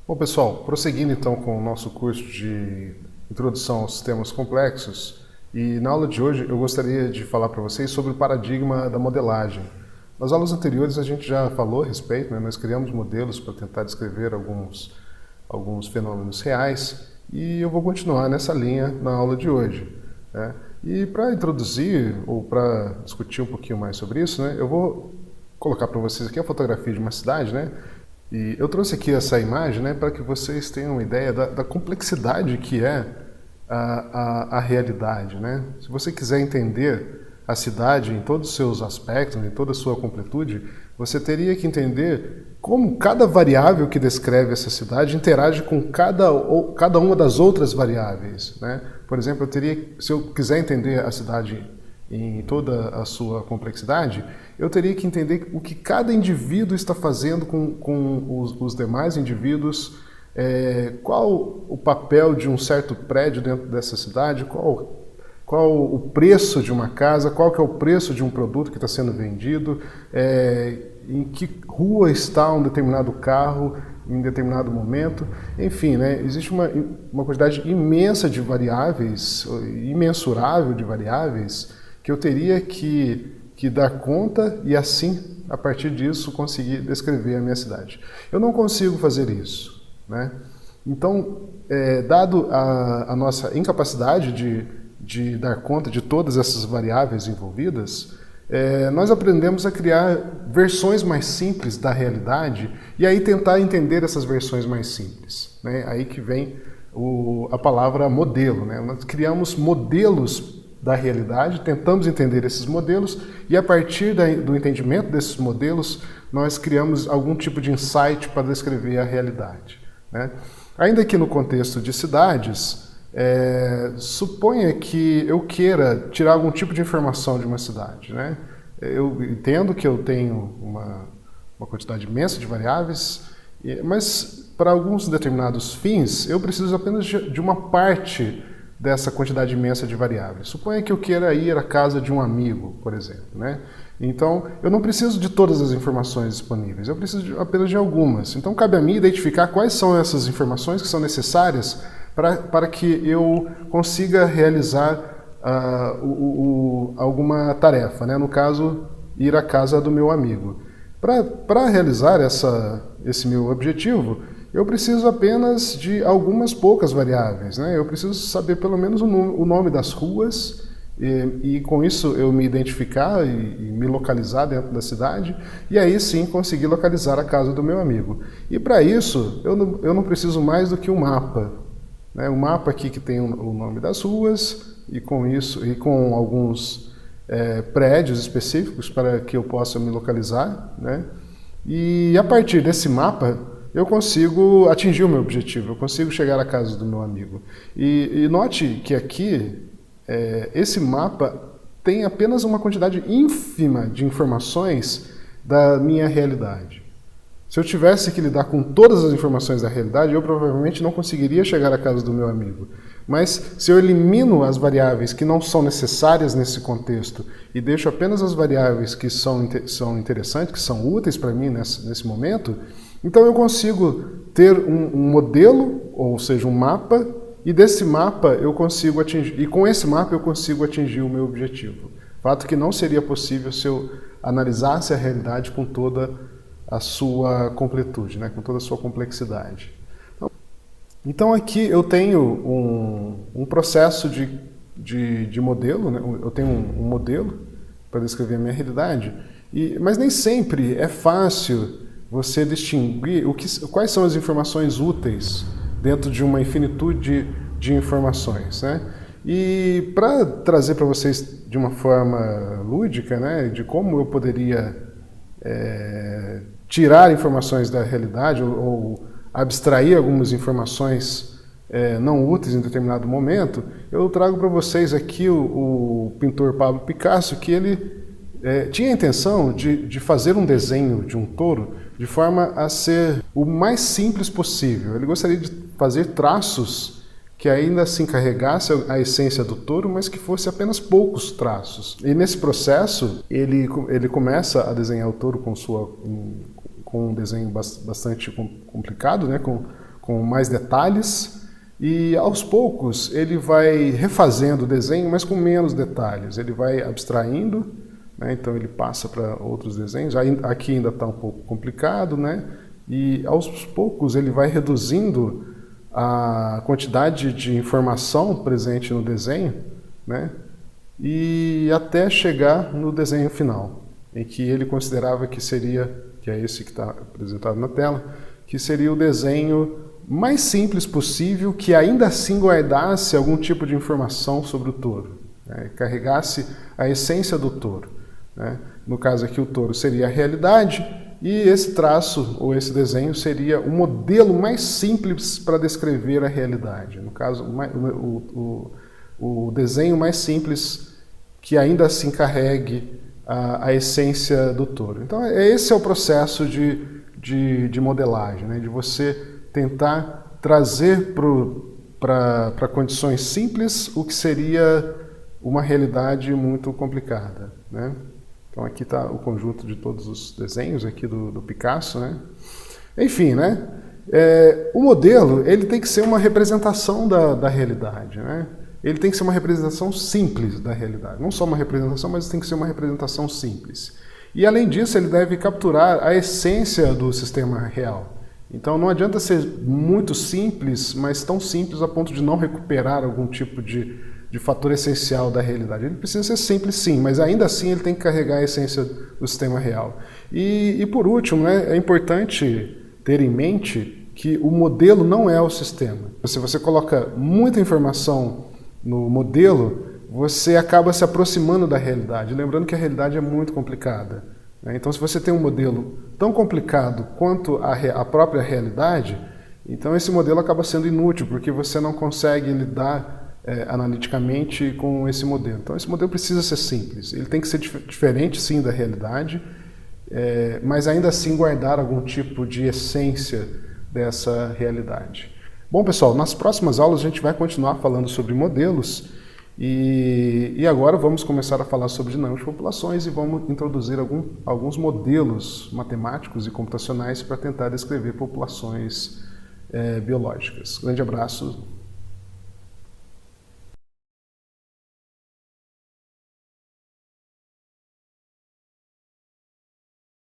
Bom, pessoal, prosseguindo então com o nosso curso de Introdução aos Sistemas Complexos, e na aula de hoje eu gostaria de falar para vocês sobre o paradigma da modelagem. Nas aulas anteriores a gente já falou a respeito, né? Nós criamos modelos para tentar descrever alguns fenômenos reais, e eu vou continuar nessa linha na aula de hoje, né? E para introduzir ou para discutir um pouquinho mais sobre isso, né, eu vou colocar para vocês aqui a fotografia de uma cidade, né? E eu trouxe aqui essa imagem, né, para que vocês tenham uma ideia da complexidade que é a realidade, né? Se você quiser entender a cidade em todos os seus aspectos, em toda a sua completude, você teria que entender como cada variável que descreve essa cidade interage com cada uma das outras variáveis, né? Por exemplo, se eu quiser entender a cidade em toda a sua complexidade, eu teria que entender o que cada indivíduo está fazendo com os demais indivíduos, qual o papel de um certo prédio dentro dessa cidade, qual o preço de uma casa, qual que é o preço de um produto que está sendo vendido, em que rua está um determinado carro em determinado momento. Enfim, né, existe uma quantidade imensa de variáveis, imensurável de variáveis, que eu teria que dar conta e assim, a partir disso, conseguir descrever a minha cidade. Eu não consigo fazer isso, né? Então, dado a nossa incapacidade de dar conta de todas essas variáveis envolvidas, nós aprendemos a criar versões mais simples da realidade e aí tentar entender essas versões mais simples, né? Aí que vem a palavra modelo, né? Nós criamos modelos da realidade, tentamos entender esses modelos e a partir do entendimento desses modelos nós criamos algum tipo de insight para descrever a realidade, né? Ainda que no contexto de cidades, suponha que eu queira tirar algum tipo de informação de uma cidade, né? Eu entendo que eu tenho uma quantidade imensa de variáveis, mas para alguns determinados fins eu preciso apenas de uma parte dessa quantidade imensa de variáveis. Suponha que eu queira ir à casa de um amigo, por exemplo, né? Então, eu não preciso de todas as informações disponíveis, eu preciso apenas de algumas. Então, cabe a mim identificar quais são essas informações que são necessárias para que eu consiga realizar alguma tarefa, né? No caso, ir à casa do meu amigo. Para realizar esse meu objetivo, eu preciso apenas de algumas poucas variáveis, né? Eu preciso saber pelo menos o nome das ruas e com isso eu me identificar e me localizar dentro da cidade e aí sim conseguir localizar a casa do meu amigo. E para isso eu não preciso mais do que um mapa, né? Um mapa aqui que tem o nome das ruas e com isso e com alguns prédios específicos para que eu possa me localizar, né? E a partir desse mapa eu consigo atingir o meu objetivo, eu consigo chegar à casa do meu amigo. E note que aqui, esse mapa tem apenas uma quantidade ínfima de informações da minha realidade. Se eu tivesse que lidar com todas as informações da realidade, eu provavelmente não conseguiria chegar à casa do meu amigo. Mas se eu elimino as variáveis que não são necessárias nesse contexto e deixo apenas as variáveis que são interessantes, que são úteis para mim nesse momento, então eu consigo ter um modelo, ou seja, um mapa, e desse mapa eu consigo atingir, e com esse mapa eu consigo atingir o meu objetivo. Fato que não seria possível se eu analisasse a realidade com toda a sua completude, né? Com toda a sua complexidade. Então aqui eu tenho um processo de modelo, né? Eu tenho um modelo para descrever a minha realidade, mas nem sempre é fácil você distinguir quais são as informações úteis dentro de uma infinitude de informações, né? E para trazer para vocês de uma forma lúdica, né, de como eu poderia tirar informações da realidade ou abstrair algumas informações não úteis em determinado momento, eu trago para vocês aqui o pintor Pablo Picasso, que ele tinha a intenção de fazer um desenho de um touro de forma a ser o mais simples possível. Ele gostaria de fazer traços que ainda se encarregasse a essência do touro, mas que fosse apenas poucos traços. E nesse processo, ele começa a desenhar o touro com um desenho bastante complicado, né? com com mais detalhes, e aos poucos ele vai refazendo o desenho, mas com menos detalhes. Ele vai abstraindo, né? Então ele passa para outros desenhos. Aqui ainda está um pouco complicado, né? E aos poucos ele vai reduzindo a quantidade de informação presente no desenho, né? E até chegar no desenho final, em que ele considerava que seria, que é esse que está apresentado na tela, que seria o desenho mais simples possível, que ainda assim guardasse algum tipo de informação sobre o touro, né? Carregasse a essência do touro, né? No caso aqui o touro seria a realidade, e esse traço ou esse desenho seria o modelo mais simples para descrever a realidade. No caso, o desenho mais simples que ainda assim carregue a essência do touro. Então esse é o processo de modelagem, né? De você tentar trazer para condições simples o que seria uma realidade muito complicada, né? Então aqui está o conjunto de todos os desenhos aqui do Picasso, né? Enfim, né? O modelo ele tem que ser uma representação da realidade, né? Ele tem que ser uma representação simples da realidade. Não só uma representação, mas tem que ser uma representação simples. E além disso, ele deve capturar a essência do sistema real. Então não adianta ser muito simples, mas tão simples a ponto de não recuperar algum tipo de fator essencial da realidade. Ele precisa ser simples sim, mas ainda assim ele tem que carregar a essência do sistema real. E por último, né, é importante ter em mente que o modelo não é o sistema. Se você coloca muita informação no modelo, você acaba se aproximando da realidade. Lembrando que a realidade é muito complicada, né? Então se você tem um modelo tão complicado quanto a própria realidade, então esse modelo acaba sendo inútil, porque você não consegue lidar analiticamente com esse modelo. Então esse modelo precisa ser simples, ele tem que ser diferente sim da realidade, mas ainda assim guardar algum tipo de essência dessa realidade. Bom pessoal, nas próximas aulas a gente vai continuar falando sobre modelos e agora vamos começar a falar sobre dinâmica de populações e vamos introduzir alguns modelos matemáticos e computacionais para tentar descrever populações biológicas. Grande abraço.